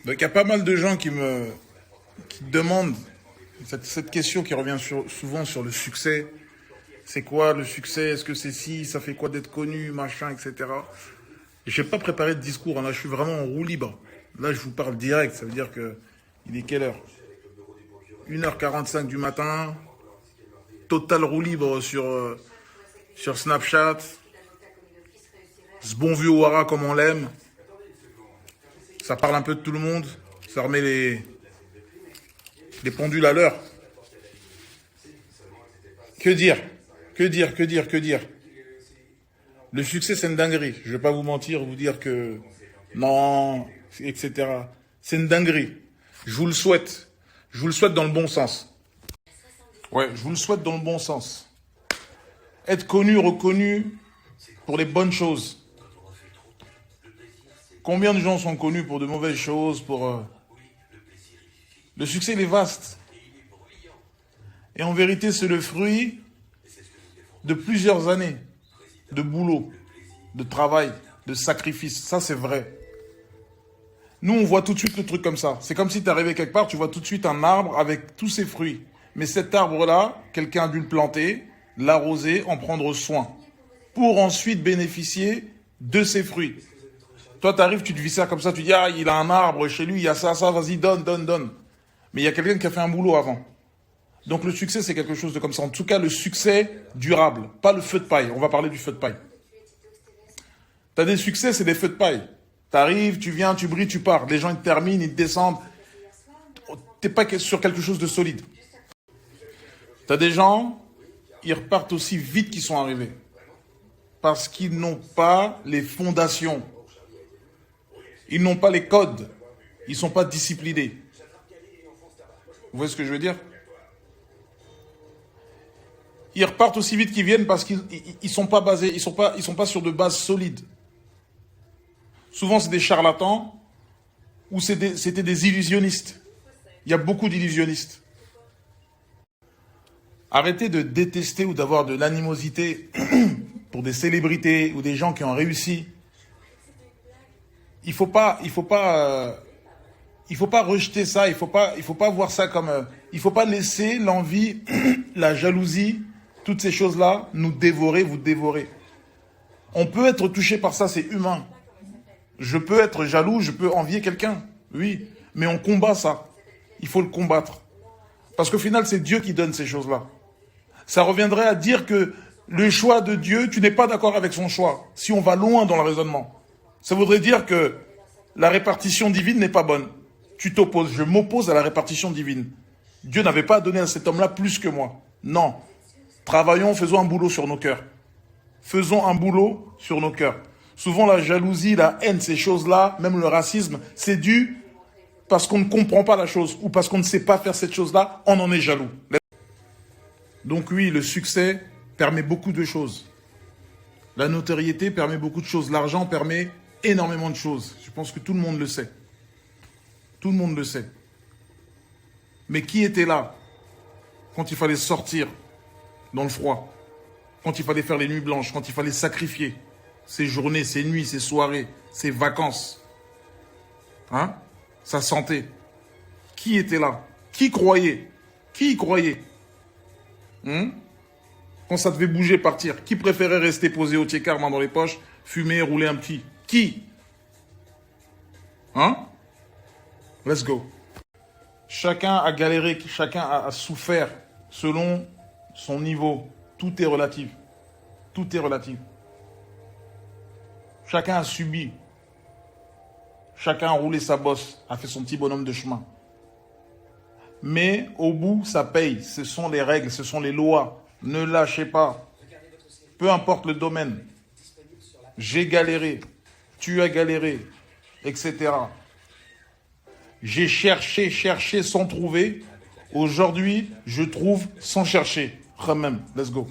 Donc il y a pas mal de gens qui demandent cette question qui revient souvent sur le succès. C'est quoi le succès? Est-ce que c'est si? Ça fait quoi d'être connu? Machin, etc. Je n'ai pas préparé de discours. Là, je suis vraiment en roue libre. Là, je vous parle direct. Ça veut dire que il est quelle heure? 1h45 du matin. Total roue libre sur Snapchat. Ce bon vieux Ouara comme on l'aime. Ça parle un peu de tout le monde. Ça remet les pendules à l'heure. Que dire? Que dire? Que dire? Que dire? Le succès, c'est une dinguerie. Je ne vais pas vous mentir, vous dire que non, etc. C'est une dinguerie. Je vous le souhaite. Je vous le souhaite dans le bon sens. Ouais, je vous le souhaite dans le bon sens. Être connu, reconnu pour les bonnes choses. Combien de gens sont connus pour de mauvaises choses, Le succès, il est vaste. Et en vérité, c'est le fruit de plusieurs années de boulot, de travail, de sacrifice. Ça, c'est vrai. Nous, on voit tout de suite le truc comme ça. C'est comme si tu arrivais quelque part, tu vois tout de suite un arbre avec tous ses fruits. Mais cet arbre-là, quelqu'un a dû le planter, l'arroser, en prendre soin, pour ensuite bénéficier de ses fruits. Toi, tu arrives, tu te vis ça comme ça, tu dis, ah, il a un arbre chez lui, il y a ça, vas-y, donne, donne, donne. Mais il y a quelqu'un qui a fait un boulot avant. Donc le succès, c'est quelque chose de comme ça. En tout cas, le succès durable, pas le feu de paille. On va parler du feu de paille. Tu as des succès, c'est des feux de paille. Tu arrives, tu viens, tu brilles, tu pars. Les gens, ils te terminent, ils te descendent. Tu n'es pas sur quelque chose de solide. Tu as des gens, ils repartent aussi vite qu'ils sont arrivés. Parce qu'ils n'ont pas les fondations. Ils n'ont pas les codes. Ils ne sont pas disciplinés. Vous voyez ce que je veux dire? Ils repartent aussi vite qu'ils viennent parce qu'ils sont pas basés, ils sont pas sur de bases solides. Souvent, c'est des charlatans ou c'était des illusionnistes. Il y a beaucoup d'illusionnistes. Arrêtez de détester ou d'avoir de l'animosité pour des célébrités ou des gens qui ont réussi. Il faut pas rejeter ça. Il faut pas voir ça comme. Il faut pas laisser l'envie, la jalousie, toutes ces choses-là nous dévorer, vous dévorer. On peut être touché par ça, c'est humain. Je peux être jaloux, je peux envier quelqu'un, oui, mais on combat ça. Il faut le combattre. Parce qu'au final, c'est Dieu qui donne ces choses-là. Ça reviendrait à dire que le choix de Dieu, tu n'es pas d'accord avec son choix, si on va loin dans le raisonnement. Ça voudrait dire que la répartition divine n'est pas bonne. Tu t'opposes, je m'oppose à la répartition divine. Dieu n'avait pas donné à cet homme-là plus que moi. Non. Travaillons, faisons un boulot sur nos cœurs. Faisons un boulot sur nos cœurs. Souvent, la jalousie, la haine, ces choses-là, même le racisme, c'est dû parce qu'on ne comprend pas la chose ou parce qu'on ne sait pas faire cette chose-là, on en est jaloux. Donc oui, le succès permet beaucoup de choses. La notoriété permet beaucoup de choses. L'argent permet énormément de choses. Je pense que tout le monde le sait. Tout le monde le sait. Mais qui était là quand il fallait sortir dans le froid, quand il fallait faire les nuits blanches, quand il fallait sacrifier ses journées, ses nuits, ses soirées, ses vacances, hein, sa santé? Qui était là? Qui croyait? Qui y croyait? Quand ça devait bouger, partir, qui préférait rester posé au tiers-quart, main dans les poches, fumer, rouler un petit? Qui? Hein? Let's go. Chacun a galéré, chacun a souffert selon son niveau. Tout est relatif. Tout est relatif. Chacun a subi. Chacun a roulé sa bosse, a fait son petit bonhomme de chemin. Mais au bout, ça paye. Ce sont les règles, ce sont les lois. Ne lâchez pas. Peu importe le domaine. J'ai galéré. Tu as galéré. Etc. J'ai cherché sans trouver. Aujourd'hui, je trouve sans chercher. Quand même, let's go.